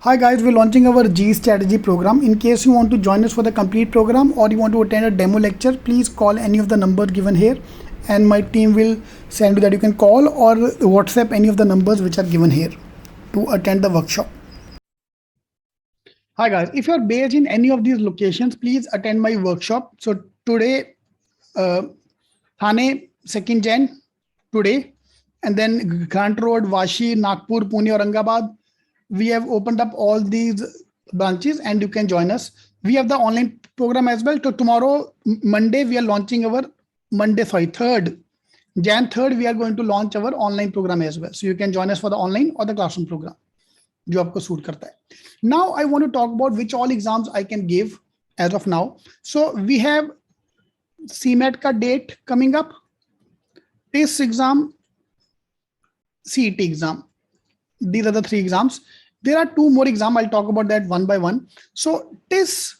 Hi guys, we're launching our G strategy program. In case you want to join us for the complete program or you want to attend a demo lecture, please call any of the number given here and my team will send you that you can call or WhatsApp any of the numbers which are given here to attend the workshop. Hi guys, if you are based in any of these locations, please attend my workshop. So today, Thane, 2nd Jan, today, and then Grant Road, Vashi, Nagpur, Pune, Aurangabad. We have opened up all these branches and you can join us. We have the online program as well. So tomorrow, Monday, we are launching our 3rd Jan 3rd, we are going to launch our online program as well. So you can join us for the online or the classroom program. जो आपको suit करता है. Now I want to talk about which all exams I can give as of now. So we have CMAT का date coming up, TIS exam, CET exam. These are the 3 exams. There are 2 more exams. I'll talk about that one by one. So TIS,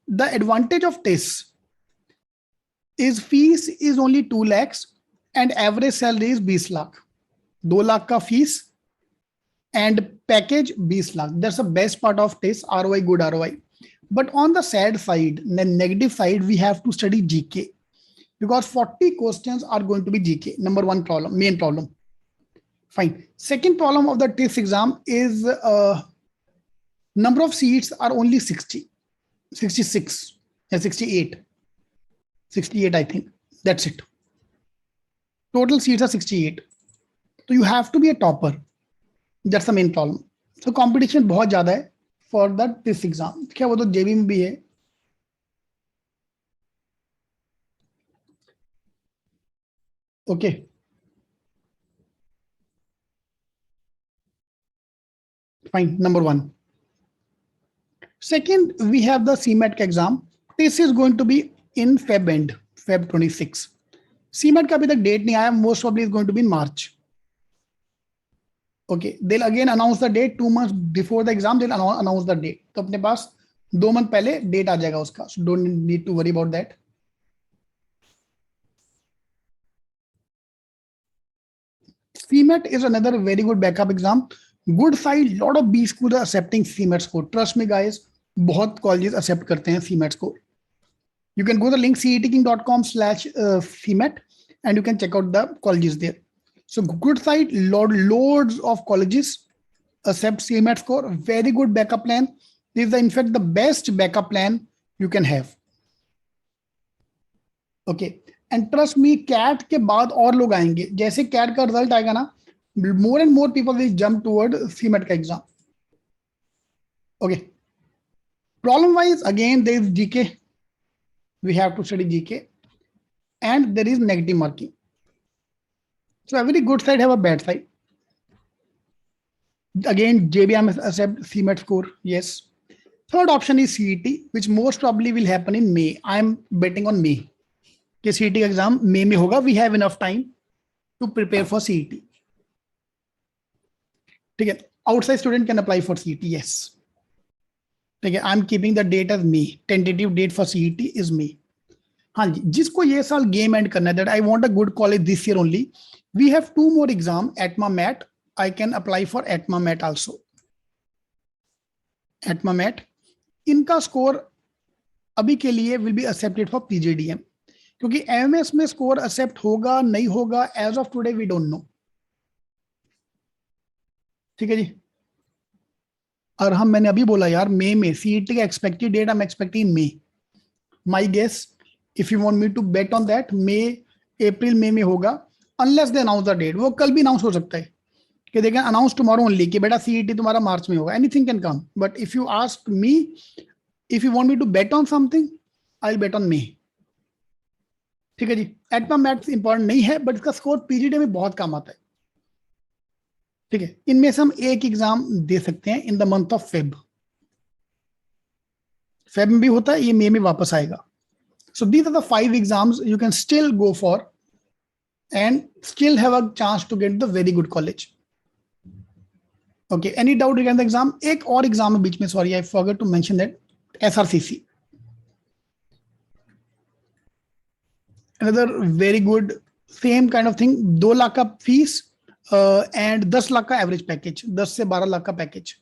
the advantage of TIS is fees is only 2 lakhs and average salary is 20 lakh. 2 lakh ka fees and package 20 lakh. That's the best part of TIS, ROI, good ROI. But on the sad side, the negative side, we have to study GK because 40 questions are going to be GK. Number 1 problem, main problem. Fine. Second problem of the TIS exam is number of seats are only 60, 66, and 68. 68, I think. That's it. Total seats are 68. So you have to be a topper. That's the main problem. So competition बहुत ज़्यादा है for the TIS exam. क्या वो तो JB में भी है. Okay. Fine. Number 1. Second, we have the CMAT exam. TIS is going to be in Feb end, Feb 26. CMAT का अभी तक date नहीं आया. Most probably is going to be in March. Okay, they'll again announce the date 2 months before the exam. They'll announce the date. तो अपने पास 2 month पहले date आ जाएगा उसका. So don't need to worry about that. CMAT is another very good backup exam. Good side, lot of B schools are accepting CMAT score. Trust me, guys. बहुत colleges accept करते हैं CMAT score. You can go to the link cetking.com/CMAT and you can check out the colleges there. So good side, loads of colleges accept CMAT score. Very good backup plan. This is in fact the best backup plan you can have. Okay. And trust me, CAT के बाद और लोग आएंगे. जैसे CAT का result आएगा ना, more and more people will jump toward CMAT का exam. Okay. Problem wise, again, there is GK. We have to study GK. And there is negative marking. So every good side have a bad side. Again, JBM accept CMAT score. Yes. Third option is CET, which most probably will happen in May. I'm betting on May. कि CET exam May में होगा. We have enough time to prepare for CET. ठीक है. Outside student can apply for CET. Yes. ठीक है. I'm keeping the date as May. Tentative date for CET is May. हाँ जी. जिसको ये साल game end करना है, that I want a good college this year only. We have 2 more exam, ATMA MAT. I can apply for ATMA MAT also. ATMA MAT. इनका score अभी के लिए will be accepted for PGDM. क्योंकि MS में score accept होगा नहीं होगा as of today we don't know. ठीक है जी. और मैंने अभी बोला यार मई में सीईटी का expected date I am expecting May. My guess if you want me to bet on that, मई अप्रैल मई में होगा unless they announce the date. वो कल भी अनाउंस हो सकता है कि they can announce tomorrow only कि बेटा सीईटी तुम्हारा मार्च में होगा. Anything can come. But if you ask me, if you want me to bet on something, I will bet on मई. ठीक है जी. एटमा मैथ्स इंपॉर्टेंट नहीं है बट इसका स्कोर पीजीडी में बहुत काम आता है. ठीक है. इनमें से हम एक एग्जाम दे सकते हैं in the month of Feb. Feb में भी होता है, ये मई में वापस आएगा. So these are the 5 exams you can still go for and still have a chance to get the very good college. Okay. Any doubt regarding the exam? एक और एग्जाम है बीच में, sorry I forgot to mention that, SRCC. Another very good, same kind of thing. 2 lakh का fees, and 10 lakh का average package, 10 से 12 लाख का package.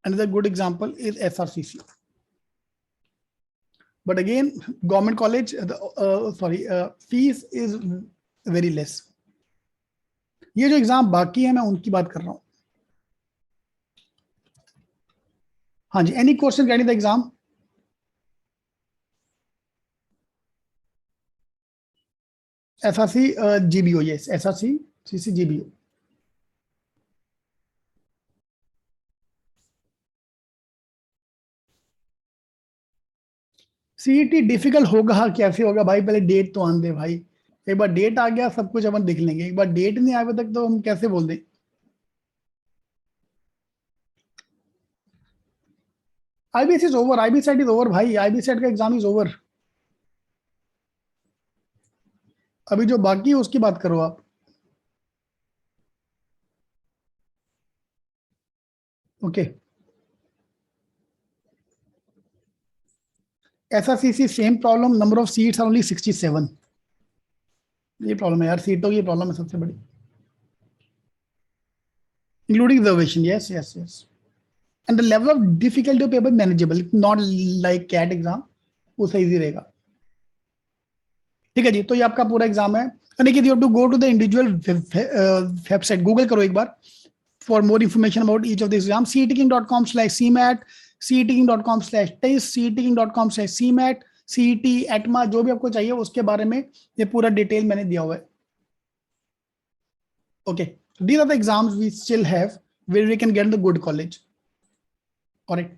Another good example is SRCC. But again, government college, fees is very less. ये जो exam बाकी है मैं उनकी बात कर रहा हूं. हाँ जी, any question regarding the exam? SRC GBO, yes, SRC CC GBO. CET difficult होगा, कैसे होगा भाई? पहले डेट तो आने दे भाई. एक बार डेट आ गया सब कुछ अपन देख लेंगे. एक बार डेट नहीं आए तक तो हम कैसे बोल दें? IBS is over, IB set is over भाई. IB सेट का एग्जाम इज ओवर. अभी जो बाकी है उसकी बात करो आप. Okay. SRCC same problem, number of seats are only 67. ये प्रॉब्लम है यार, सीटों की प्रॉब्लम है सबसे बड़ी. Including reservation, yes yes yes. And the level of difficulty of paper manageable, not like cat exam. वो सही इजी रहेगा. ठीक है जी, तो ये आपका पूरा एग्जाम है. Aniket, you have to go to the individual website, Google करो एक बार for more information about each of these exams. cetking.com/cmat, cetking.com/test, cetking.com/cmat, CET, ETMA, जो भी आपको चाहिए उसके बारे में ये पूरा डिटेल मैंने दिया हुआ है. Okay, so these are the exams we still have where we can get the good college. Correct.